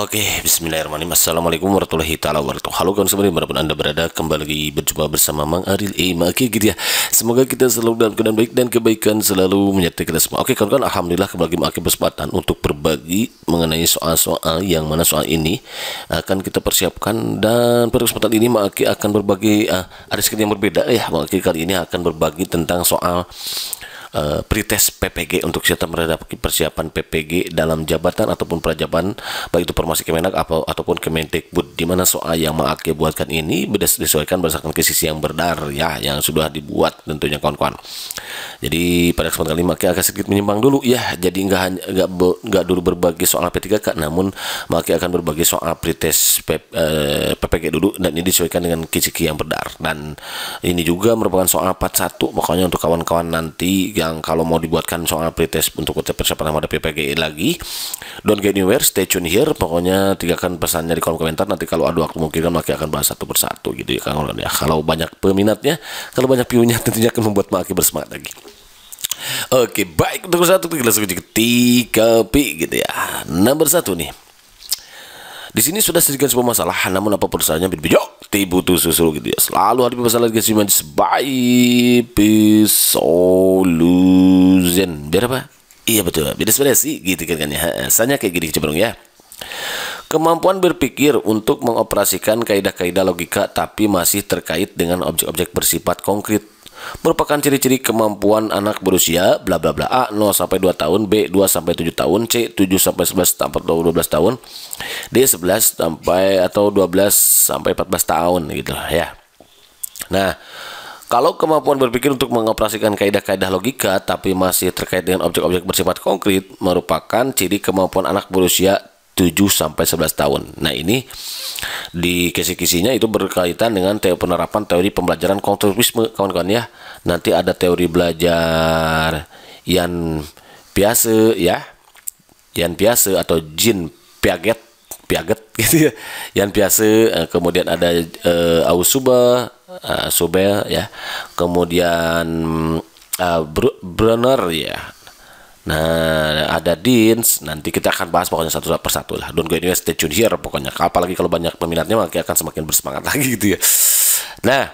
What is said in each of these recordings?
Oke, bismillahirrahmanirrahim. Assalamualaikum warahmatullahi taala wabarakatuh. Halo kawan semua dimanapun anda berada, kembali lagi berjumpa bersama Mang Aril Maki gitu ya. Semoga kita selalu dalam keadaan baik dan kebaikan selalu menyertai kita semua. Oke kawan-kawan, alhamdulillah kembali Maki berkesempatan untuk berbagi mengenai soal-soal yang mana soal ini akan kita persiapkan, dan pada kesempatan ini Maki akan berbagi ada sedikit yang berbeda ya. Maki kali ini akan berbagi tentang soal pretest PPG untuk kita menghadapi persiapan PPG dalam jabatan ataupun prajaban, baik itu Formasi Kemenak ataupun Kemendikbud, di mana soal yang Maake buatkan ini disesuaikan berdasarkan sisi yang berdar ya, yang sudah dibuat tentunya kawan-kawan. Jadi pada kesempatan kali Maake akan sedikit menyimpang dulu ya, jadi nggak dulu berbagi soal P3K, namun Maake akan berbagi soal pretest PPG dulu, dan ini disesuaikan dengan kisi-kisi yang berdar. Dan ini juga merupakan soal part 1, pokoknya untuk kawan-kawan nanti yang kalau mau dibuatkan soal pretest untuk persiapan pada PPG lagi, don't get anywhere, stay tune here. Pokoknya tinggalkan pesannya di kolom komentar, nanti kalau ada waktu mungkin Maki akan bahas satu persatu gitu ya kawan ya. Kalau banyak peminatnya, kalau banyak view-nya tentunya akan membuat Maki bersemangat lagi. Oke, baik, untuk satu kita langsung ke 3P gitu ya. Nomor 1 nih. Di sini sudah sedikit sebuah masalah, namun apa perusahaannya berbeda butuh susul gitu ya. Selalu ada masalah guys, cuma by solution. Biar apa? Iya betul, beda sih gitu kan ya. Asalnya kayak gini cenderung ya. Kemampuan berpikir untuk mengoperasikan kaidah-kaidah logika tapi masih terkait dengan objek-objek bersifat konkret merupakan ciri-ciri kemampuan anak berusia bla bla bla. A 0 sampai 2 tahun, B 2 sampai 7 tahun, C 7 sampai 11 sampai 12 tahun, D 11 sampai atau 12 sampai 14 tahun gitu ya. Nah, kalau kemampuan berpikir untuk mengoperasikan kaidah-kaidah logika tapi masih terkait dengan objek-objek bersifat konkret merupakan ciri kemampuan anak berusia 7 sampai 11 tahun. Nah, ini di kisi-kisinya itu berkaitan dengan penerapan teori pembelajaran konstruktivisme kawan-kawan ya. Nanti ada teori belajar yang biasa ya, yang biasa atau Jean Piaget gitu ya, yang biasa. Kemudian ada Ausubel ya, kemudian Brenner ya. Nah, ada Deans, nanti kita akan bahas pokoknya satu persatu lah. Don't go anywhere, stay tune here pokoknya. Apalagi kalau banyak peminatnya, maka akan semakin bersemangat lagi gitu ya. Nah,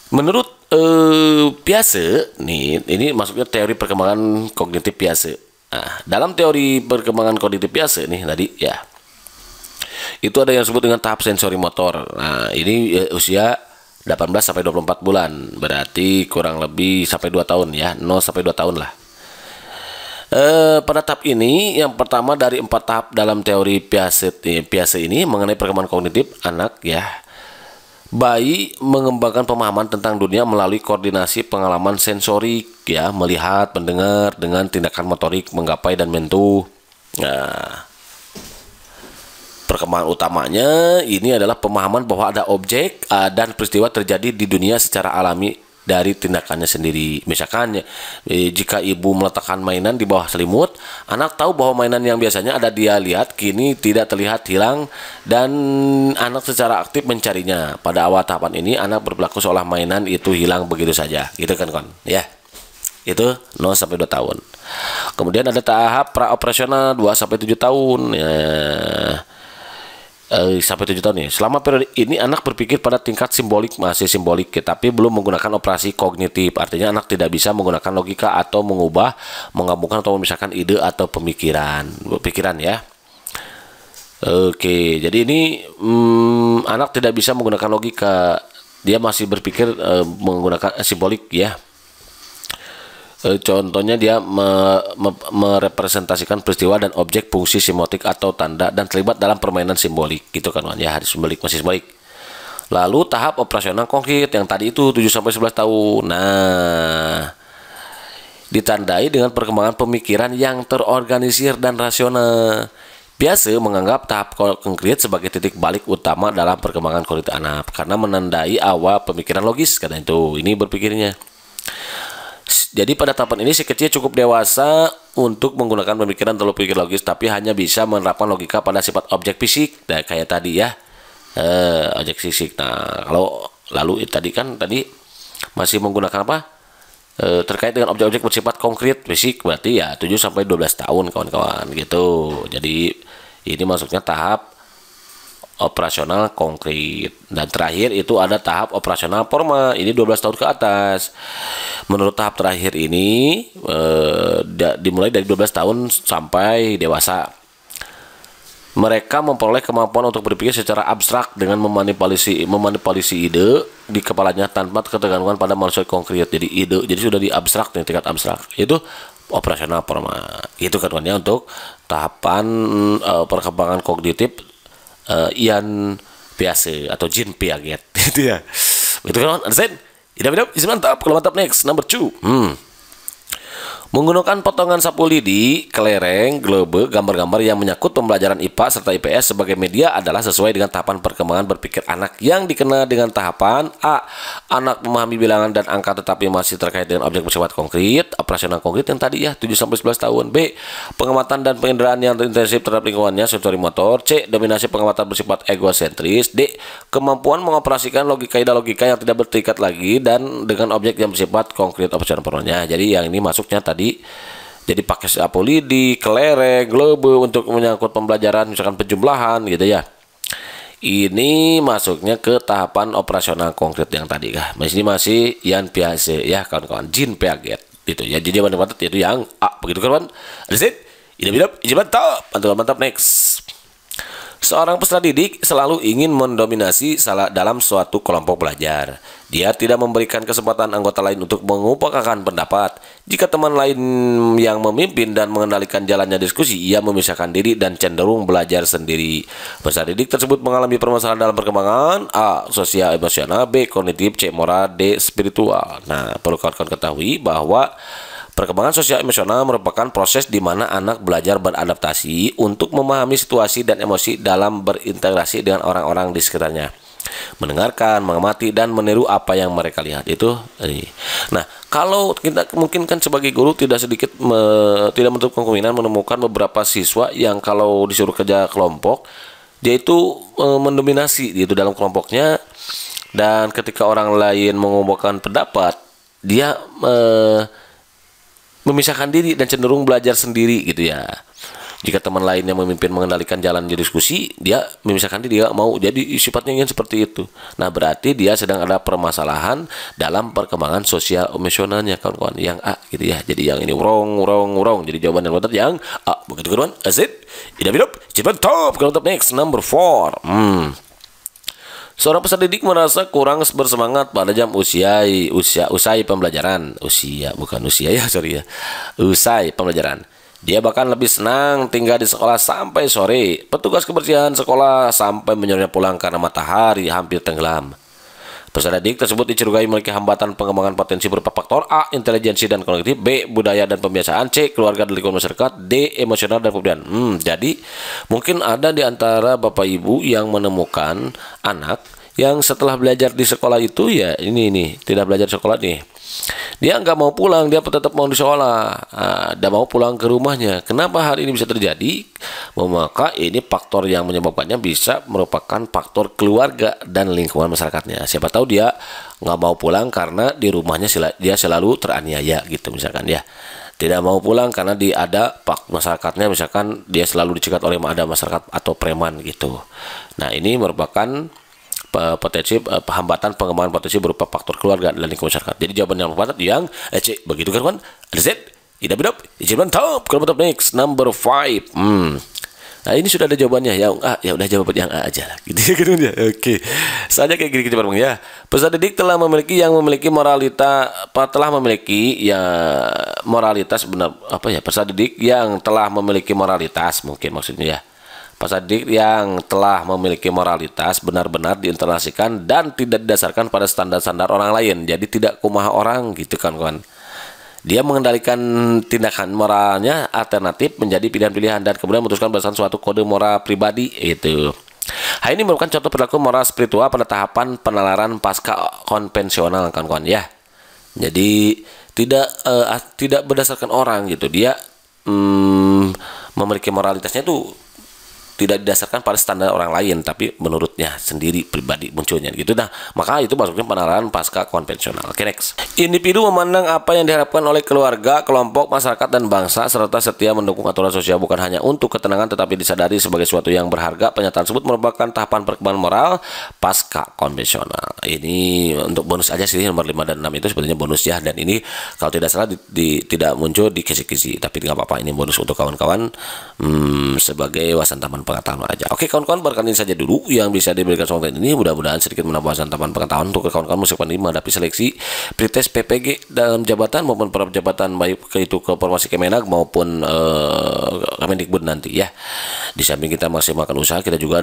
menurut Piaget nih, ini masuknya teori perkembangan kognitif Piaget. Nah, dalam teori perkembangan kognitif Piaget nih tadi ya, itu ada yang disebut dengan tahap sensori motor. Nah, ini usia 18 sampai 24 bulan, berarti kurang lebih sampai 2 tahun ya, 0 sampai 2 tahun lah. Pada tahap ini, yang pertama dari 4 tahap dalam teori Piaget ini mengenai perkembangan kognitif anak ya. Bayi mengembangkan pemahaman tentang dunia melalui koordinasi pengalaman sensorik ya, melihat, mendengar dengan tindakan motorik, menggapai dan menyentuh. Nah, perkembangan utamanya ini adalah pemahaman bahwa ada objek dan peristiwa terjadi di dunia secara alami dari tindakannya sendiri. Misalkan jika ibu meletakkan mainan di bawah selimut, anak tahu bahwa mainan yang biasanya ada dia lihat kini tidak terlihat, hilang, dan anak secara aktif mencarinya. Pada awal tahapan ini anak berperilaku seolah mainan itu hilang begitu saja, gitu kan kon ya. Itu 0 sampai 2 tahun. Kemudian ada tahap praoperasional 2 sampai 7 tahun ya. Sampai 7 tahun ya. Selama periode ini anak berpikir pada tingkat simbolik, masih simbolik, tapi belum menggunakan operasi kognitif. Artinya anak tidak bisa menggunakan logika atau mengubah, menggabungkan atau memisahkan ide atau pikiran ya. Oke, jadi ini anak tidak bisa menggunakan logika, dia masih berpikir menggunakan simbolik ya. Contohnya dia merepresentasikan peristiwa dan objek fungsi semiotik atau tanda dan terlibat dalam permainan simbolik gitu kan ya, harus simbolik, masih simbolik. Lalu tahap operasional konkret yang tadi itu 7 sampai 11 tahun. Nah, ditandai dengan perkembangan pemikiran yang terorganisir dan rasional. Biasa menganggap tahap konkret sebagai titik balik utama dalam perkembangan kognitif anak karena menandai awal pemikiran logis karena itu ini berpikirnya. Jadi pada tahapan ini si kecil cukup dewasa untuk menggunakan pemikiran atau pikir logis, tapi hanya bisa menerapkan logika pada sifat objek fisik. Nah, kayak tadi ya, objek fisik. Nah, kalau lalu tadi masih menggunakan apa? Terkait dengan objek-objek bersifat konkret fisik, berarti ya 7 sampai 12 tahun kawan-kawan gitu. Jadi Ini masuknya tahap operasional konkret. Dan terakhir itu ada tahap operasional formal. Ini 12 tahun ke atas. Menurut tahap terakhir ini dimulai dari 12 tahun sampai dewasa. Mereka memperoleh kemampuan untuk berpikir secara abstrak dengan memanipulasi ide di kepalanya tanpa ketergantungan pada manusia konkret. Jadi jadi sudah di abstrak nih, tingkat abstrak. Itu operasional formal. Itu kan ya untuk tahapan perkembangan kognitif Ian biasa atau Jean Piaget gitu ya. Itu kan understand? Tidak mantap. Kalau mantap, next number 2. Menggunakan potongan sapu lidi, kelereng, globe, gambar-gambar yang menyangkut pembelajaran IPA serta IPS sebagai media adalah sesuai dengan tahapan perkembangan berpikir anak yang dikenal dengan tahapan A. Anak memahami bilangan dan angka tetapi masih terkait dengan objek bersifat konkret, operasional konkret yang tadi ya 7-11 tahun. B. Pengamatan dan penginderaan yang intensif terhadap lingkungannya, sensori motor. C. Dominasi pengamatan bersifat egosentris. D. Kemampuan mengoperasikan logika yang tidak berterikat lagi dan dengan objek yang bersifat konkret, operasional formalnya. Jadi yang ini masuknya tadi jadi pakai sapu lidi, kelereng, globe untuk menyangkut pembelajaran misalkan penjumlahan gitu ya. Ini masuknya ke tahapan operasional konkret yang tadi kah. Ini masih yang biasa ya kawan-kawan, Jean Piaget gitu ya. Jadi mantap itu yang A begitu kawan. That's it. Ini mantap, next. Seorang peserta didik selalu ingin mendominasi dalam suatu kelompok belajar. Dia tidak memberikan kesempatan anggota lain untuk mengumpulkan pendapat. Jika teman lain yang memimpin dan mengendalikan jalannya diskusi, ia memisahkan diri dan cenderung belajar sendiri. Peserta didik tersebut mengalami permasalahan dalam perkembangan A. Sosial emosional, B. Kognitif, C. Moral, D. Spiritual. Nah, perlu kawan-kawan ketahui bahwa perkembangan sosial emosional merupakan proses di mana anak belajar beradaptasi untuk memahami situasi dan emosi dalam berinteraksi dengan orang-orang di sekitarnya. Mendengarkan, mengamati, dan meniru apa yang mereka lihat. Itu ini. Nah, kalau kita mungkin kan sebagai guru tidak menutup kemungkinan menemukan beberapa siswa yang kalau disuruh kerja kelompok, dia itu mendominasi gitu dalam kelompoknya, dan ketika orang lain mengumpulkan pendapat, dia memisahkan diri dan cenderung belajar sendiri gitu ya. Jika teman lain yang memimpin mengendalikan jalan di diskusi, dia memisahkan diri, dia mau jadi sifatnya yang seperti itu. Nah, berarti dia sedang ada permasalahan dalam perkembangan sosial emosionalnya kawan-kawan. Yang A gitu ya. Jadi yang ini wrong. Jadi jawaban yang benar yang A. Begitu kawan. Azid. Hidup. Cepat top. Kalau top next number 4. Seorang peserta didik merasa kurang bersemangat pada jam usai pembelajaran. Usai pembelajaran. Dia bahkan lebih senang tinggal di sekolah sampai sore. Petugas kebersihan sekolah sampai menyuruhnya pulang karena matahari hampir tenggelam. Peserta didik tersebut dicurigai memiliki hambatan pengembangan potensi berupa faktor A. Intelijensi dan kognitif, B. Budaya dan pembiasaan, C. Keluarga dan lingkungan masyarakat, D. Emosional dan kemudian. Jadi mungkin ada di antara bapak ibu yang menemukan anak yang setelah belajar di sekolah itu ya ini tidak belajar di sekolah nih. Dia nggak mau pulang, dia tetap mau di sekolah, dia mau pulang ke rumahnya. Kenapa hal ini bisa terjadi? Maka ini faktor yang menyebabkannya bisa merupakan faktor keluarga dan lingkungan masyarakatnya. Siapa tahu dia nggak mau pulang karena di rumahnya dia selalu teraniaya gitu misalkan ya. Tidak mau pulang karena ada masyarakatnya, misalkan dia selalu dicegat oleh ada masyarakat atau preman gitu. Nah, ini merupakan hambatan pengembangan potensi berupa faktor keluarga dan lingkungan masyarakat. Jadi jawaban yang tepat yang C. Begitu kan? Z. Hidup. Top. Kalau top next number 5. Nah, ini sudah ada jawabannya yang A. Ya udah jawab yang A aja lah. Gitu ya. Oke. Saja kayak gini Bang ya. Peserta didik telah memiliki moralitas benar peserta didik yang telah memiliki moralitas mungkin maksudnya ya. Peserta didik yang telah memiliki moralitas benar-benar diinternasikan dan tidak didasarkan pada standar-standar orang lain. Jadi tidak kumaha orang gitu kan kawan. Dia mengendalikan tindakan moralnya alternatif menjadi pilihan-pilihan dan kemudian memutuskan berdasarkan suatu kode moral pribadi itu. Hal ini merupakan contoh perilaku moral spiritual pada tahapan penalaran pasca konvensional kawan-kawan ya. Jadi tidak berdasarkan orang gitu. Dia memiliki moralitasnya itu tidak didasarkan pada standar orang lain, tapi menurutnya sendiri pribadi munculnya gitu. Nah, maka itu masuknya penalaran pasca konvensional. Oke, next. Individu memandang apa yang diharapkan oleh keluarga, kelompok, masyarakat, dan bangsa, serta setia mendukung aturan sosial bukan hanya untuk ketenangan tetapi disadari sebagai sesuatu yang berharga. Pernyataan tersebut merupakan tahapan perkembangan moral pasca konvensional. Ini untuk bonus aja sih, nomor 5 dan 6 itu sebenarnya bonus ya, dan ini kalau tidak salah tidak muncul di kisi-kisi, tapi nggak apa-apa, ini bonus untuk kawan-kawan sebagai wawasan tambahan pengetahuan aja. Oke kawan-kawan, barangkali ini saja dulu yang bisa diberikan konten ini, mudah-mudahan sedikit menambah wawasan tambahan pengetahuan untuk kawan-kawan musik pandemi menghadapi seleksi pretest PPG dalam jabatan maupun para jabatan, baik itu ke formasi Kemenag maupun Kemendikbud nanti ya. Di samping kita maksimalkan usaha, kita juga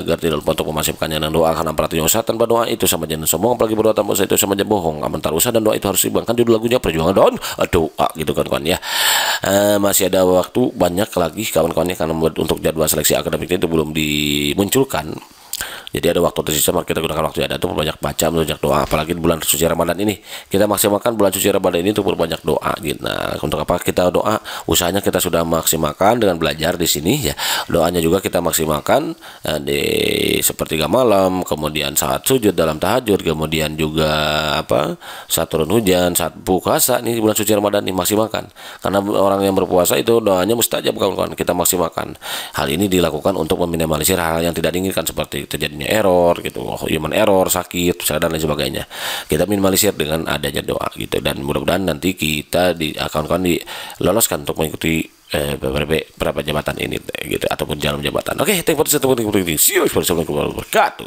agar tidak lupa untuk memasifkannya dan doa, karena perhatian usaha tanpa doa itu sama jangan sombong, apalagi berdoa tanpa usaha itu sama aja bohong. Amantar usaha dan doa itu harus dibangkan, judul lagunya perjuangan dan doa gitu kan kawan ya. Masih ada waktu banyak lagi kawan-kawannya, karena untuk jadwal seleksi akademiknya itu belum dimunculkan. Jadi ada waktu tersisa, maka kita gunakan waktu yang ada untuk banyak baca, banyak doa, apalagi di bulan suci Ramadan ini. Kita maksimalkan bulan suci Ramadan ini untuk berbanyak doa gitu. Nah, untuk apa kita doa? Usahanya kita sudah maksimalkan dengan belajar di sini ya. Doanya juga kita maksimalkan di sepertiga malam, kemudian saat sujud dalam tahajud, kemudian juga saat turun hujan, saat puasa nih bulan suci Ramadan ini maksimalkan. Karena orang yang berpuasa itu doanya mustajab kawan-kawan, kita maksimalkan. Hal ini dilakukan untuk meminimalisir hal yang tidak diinginkan seperti terjadinya error gitu, human error, sakit, dan lain sebagainya. Kita minimalisir dengan adanya doa gitu, dan mudah-mudahan nanti kita kawan-kawan diloloskan untuk mengikuti beberapa jabatan ini gitu, ataupun jalan jabatan. Oke, thank you for watching. See you. Assalamualaikum warahmatullahi wabarakatuh.